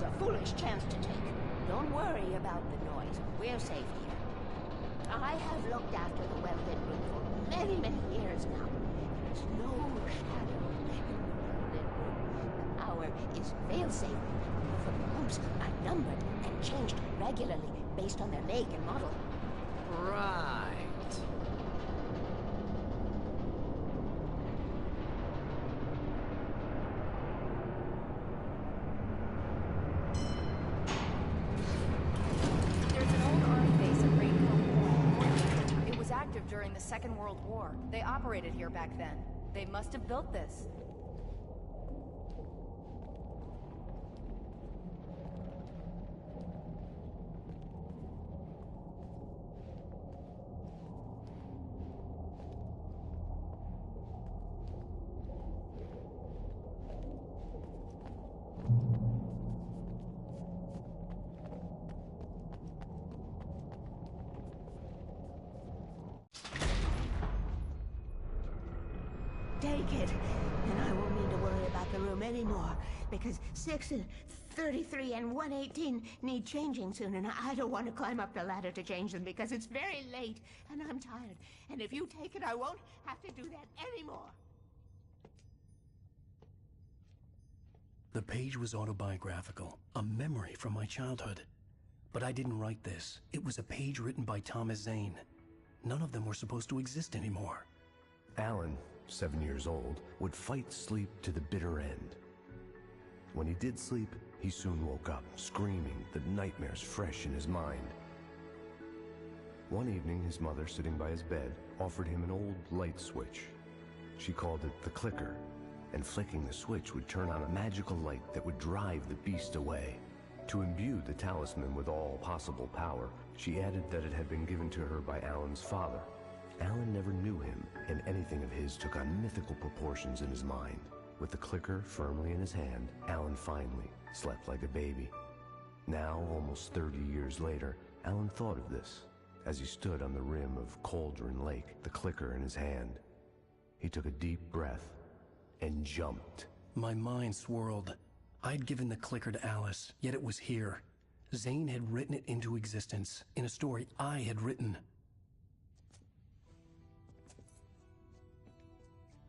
was a foolish chance to take. Don't worry about the noise. We're safe here. I have looked after the well-lit room for many, many years now. There is no shadow in the well-lit room. The power is fail-safe. The pumps are numbered and changed regularly based on their make and model. Right. During the Second World War. They operated here back then. They must have built this. Take it, and I won't need to worry about the room anymore, because 6 and 33 and 118 need changing soon, and I don't want to climb up the ladder to change them because it's very late, and I'm tired. And if you take it, I won't have to do that anymore. The page was autobiographical, a memory from my childhood. But I didn't write this. It was a page written by Thomas Zane. None of them were supposed to exist anymore. Alan, 7 years old, would fight sleep to the bitter end. When he did sleep, he soon woke up, screaming, the nightmares fresh in his mind. One evening, his mother, sitting by his bed, offered him an old light switch. She called it the clicker, and flicking the switch would turn on a magical light that would drive the beast away. To imbue the talisman with all possible power, she added that it had been given to her by Alan's father. Alan never knew him, and anything of his took on mythical proportions in his mind. With the clicker firmly in his hand, Alan finally slept like a baby. Now, almost 30 years later, Alan thought of this as he stood on the rim of Cauldron Lake, the clicker in his hand. He took a deep breath and jumped. My mind swirled. I'd given the clicker to Alice, yet it was here. Zane had written it into existence, in a story I had written.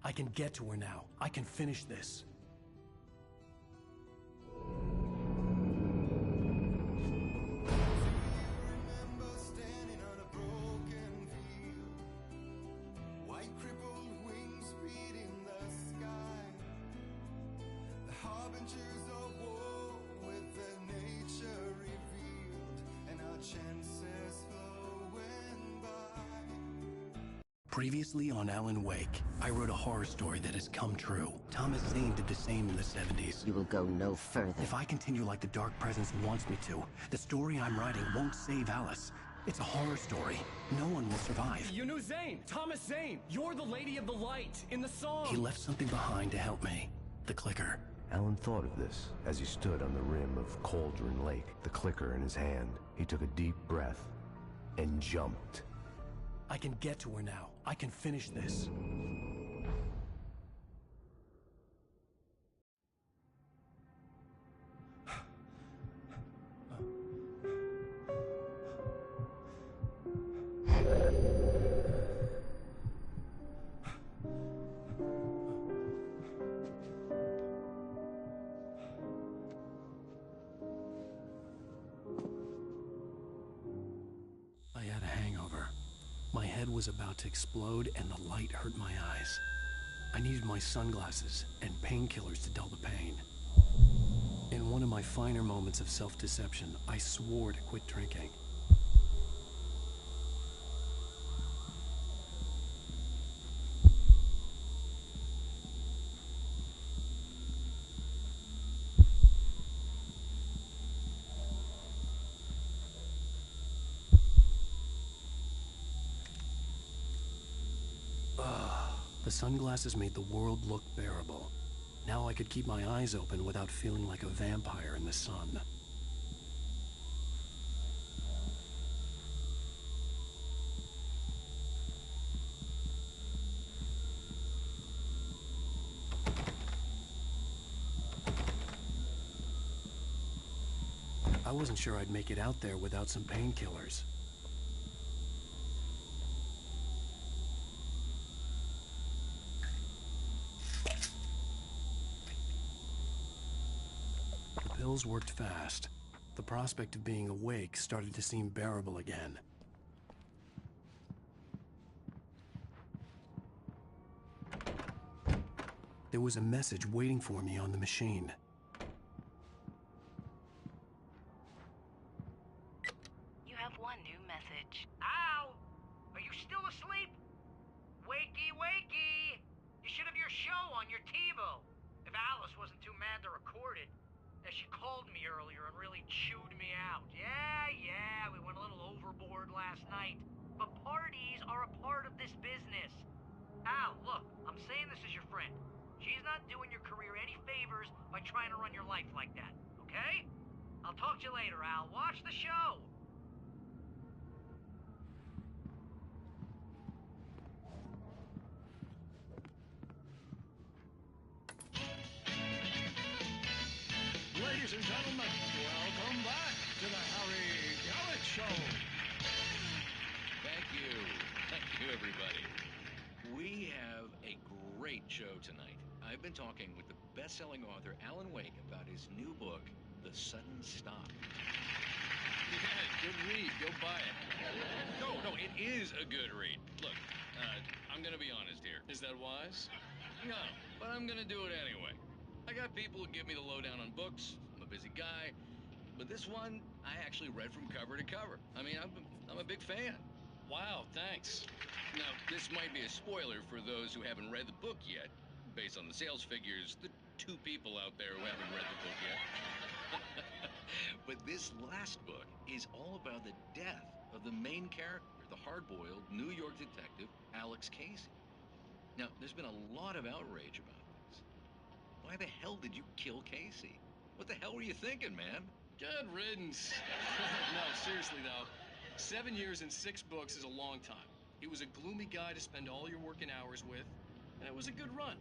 I can get to her now. I can finish this. Previously on Alan Wake, I wrote a horror story that has come true. Thomas Zane did the same in the 70s. You will go no further. If I continue like the Dark Presence wants me to, the story I'm writing won't save Alice. It's a horror story. No one will survive. You knew Zane! Thomas Zane! You're the Lady of the Light in the song! He left something behind to help me. The clicker. Alan thought of this as he stood on the rim of Cauldron Lake, the clicker in his hand. He took a deep breath and jumped. I can get to her now. I can finish this. I had a hangover. My head was about to explode and the light hurt my eyes. I needed my sunglasses and painkillers to dull the pain. In one of my finer moments of self-deception, I swore to quit drinking. The sunglasses made the world look bearable. Now I could keep my eyes open without feeling like a vampire in the sun. I wasn't sure I'd make it out there without some painkillers. The pills worked fast. The prospect of being awake started to seem bearable again. There was a message waiting for me on the machine. You have one new message. Al! Are you still asleep? Wakey, wakey! You should have your show on your TiVo. If Alice wasn't too mad to record it. As she called me earlier and really chewed me out. Yeah, we went a little overboard last night. But parties are a part of this business. Al, look, I'm saying this as your friend. She's not doing your career any favors by trying to run your life like that, okay? I'll talk to you later, Al. Watch the show! Ladies and gentlemen, welcome back to the Harry Gallic Show. Thank you. Thank you, everybody. We have a great show tonight. I've been talking with the best-selling author Alan Wake about his new book, The Sudden Stop. Yeah, good read. Go buy it. No, it is a good read. Look, I'm gonna be honest here. Is that wise? No, but I'm gonna do it anyway. I got people who give me the lowdown on books. I'm a busy guy. But this one, I actually read from cover to cover. I mean, I'm a big fan. Wow, thanks. Now, this might be a spoiler for those who haven't read the book yet. Based on the sales figures, the 2 people out there who haven't read the book yet. But this last book is all about the death of the main character, the hard-boiled New York detective, Alex Casey. Now, there's been a lot of outrage about this. Why the hell did you kill Casey? What the hell were you thinking, man? Good riddance. No, seriously though, 7 years and 6 books is a long time. He was a gloomy guy to spend all your working hours with, and it was a good run.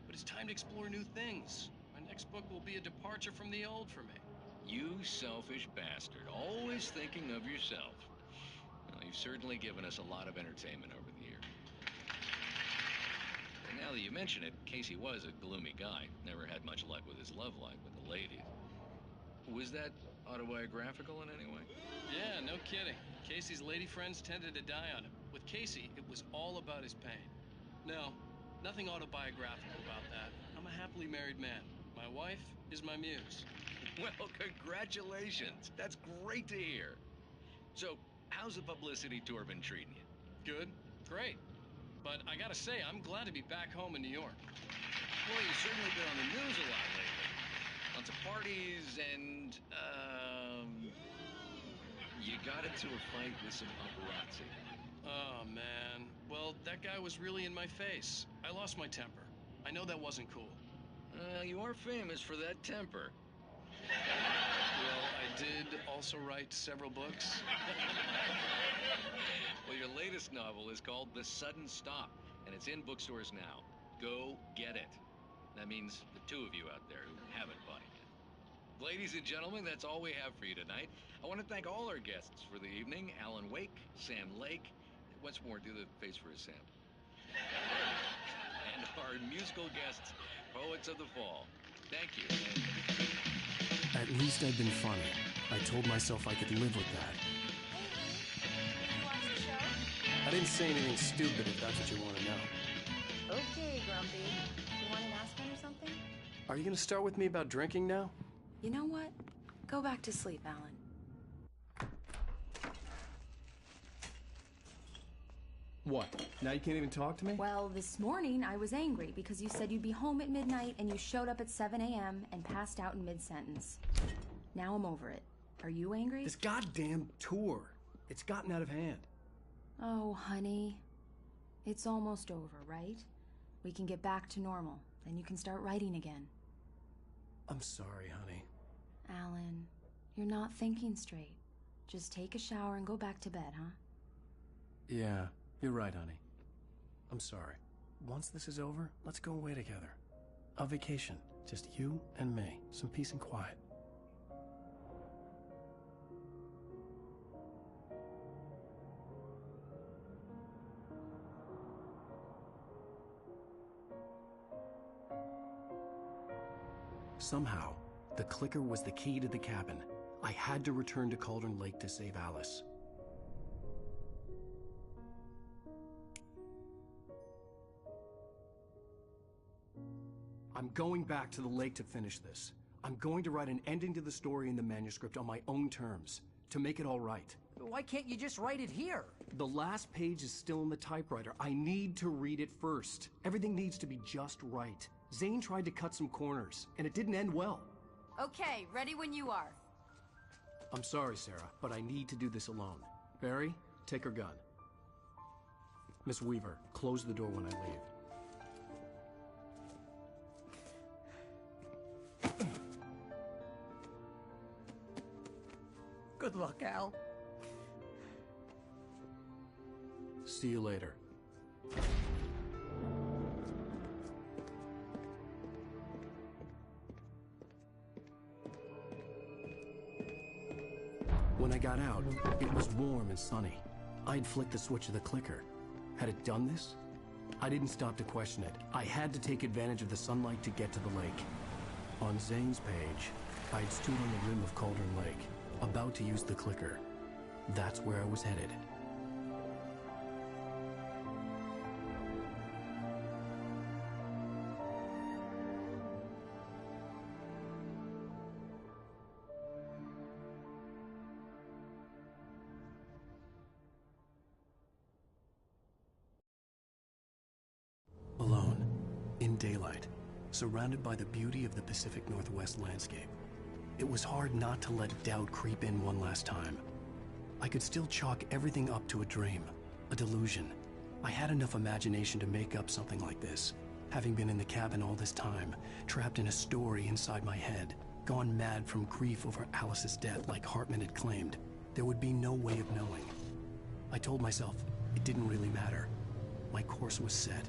But it's time to explore new things. My next book will be a departure from the old for me. You selfish bastard, always thinking of yourself. Well, you've certainly given us a lot of entertainment over the years. And now that you mention it, Casey was a gloomy guy. Never had much luck with his love life with the ladies. Was that autobiographical in any way? Yeah, no kidding. Casey's lady friends tended to die on him. With Casey, it was all about his pain. No, nothing autobiographical about that. I'm a happily married man. My wife is my muse. Well, congratulations. That's great to hear. So, how's the publicity tour been treating you? Good, great. But I gotta say, I'm glad to be back home in New York. Well, you've certainly been on the news a lot lately. Lots of parties and, you got into a fight with some paparazzi. Oh, man. Well, that guy was really in my face. I lost my temper. I know that wasn't cool. You are famous for that temper. Well, I did also write several books. Well, your latest novel is called The Sudden Stop, and it's in bookstores now. Go get it. That means the 2 of you out there who haven't bought it yet. Ladies and gentlemen, that's all we have for you tonight. I want to thank all our guests for the evening. Alan Wake, Sam Lake. Once more, do the face for a Sam. And our musical guests, Poets of the Fall. Thank you. At least I'd been funny. I told myself I could live with that. Did you watch the show? I didn't say anything stupid if that's what you want to know. Okay, Grumpy. You want an aspirin or something? Are you gonna start with me about drinking now? You know what? Go back to sleep, Alan. What? Now you can't even talk to me? Well, this morning I was angry because you said you'd be home at midnight and you showed up at 7 a.m. and passed out in mid-sentence. Now I'm over it. Are you angry? This goddamn tour. It's gotten out of hand. Oh, honey. It's almost over, right? We can get back to normal. Then you can start writing again. I'm sorry, honey. Alan, you're not thinking straight. Just take a shower and go back to bed, huh? Yeah, you're right, honey. I'm sorry. Once this is over, let's go away together. A vacation. Just you and me. Some peace and quiet. Somehow, the clicker was the key to the cabin. I had to return to Cauldron Lake to save Alice. I'm going back to the lake to finish this. I'm going to write an ending to the story in the manuscript on my own terms, to make it all right. Why can't you just write it here? The last page is still in the typewriter. I need to read it first. Everything needs to be just right. Zane tried to cut some corners, and it didn't end well. Okay, ready when you are. I'm sorry, Sarah, but I need to do this alone. Barry, take her gun. Miss Weaver, close the door when I leave. Good luck, Al. See you later. When I got out, it was warm and sunny. I'd flicked the switch of the clicker. Had it done this? I didn't stop to question it. I had to take advantage of the sunlight to get to the lake. On Zane's page, I'd stood on the rim of Cauldron Lake, about to use the clicker. That's where I was headed. Alone, in daylight, surrounded by the beauty of the Pacific Northwest landscape. It was hard not to let doubt creep in one last time. I could still chalk everything up to a dream, a delusion. I had enough imagination to make up something like this, having been in the cabin all this time, trapped in a story inside my head, gone mad from grief over Alice's death like Hartman had claimed. There would be no way of knowing. I told myself it didn't really matter. My course was set.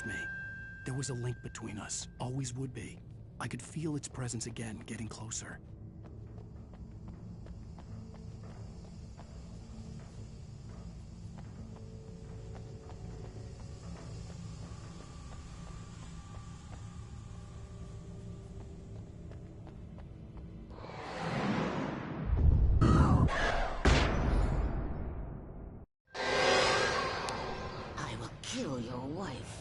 Me. There was a link between us, always would be. I could feel its presence again, getting closer. I will kill your wife.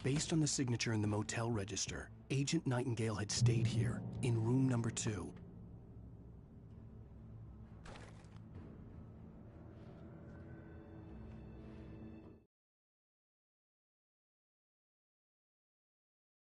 Based on the signature in the motel register, Agent Nightingale had stayed here, in room number 2,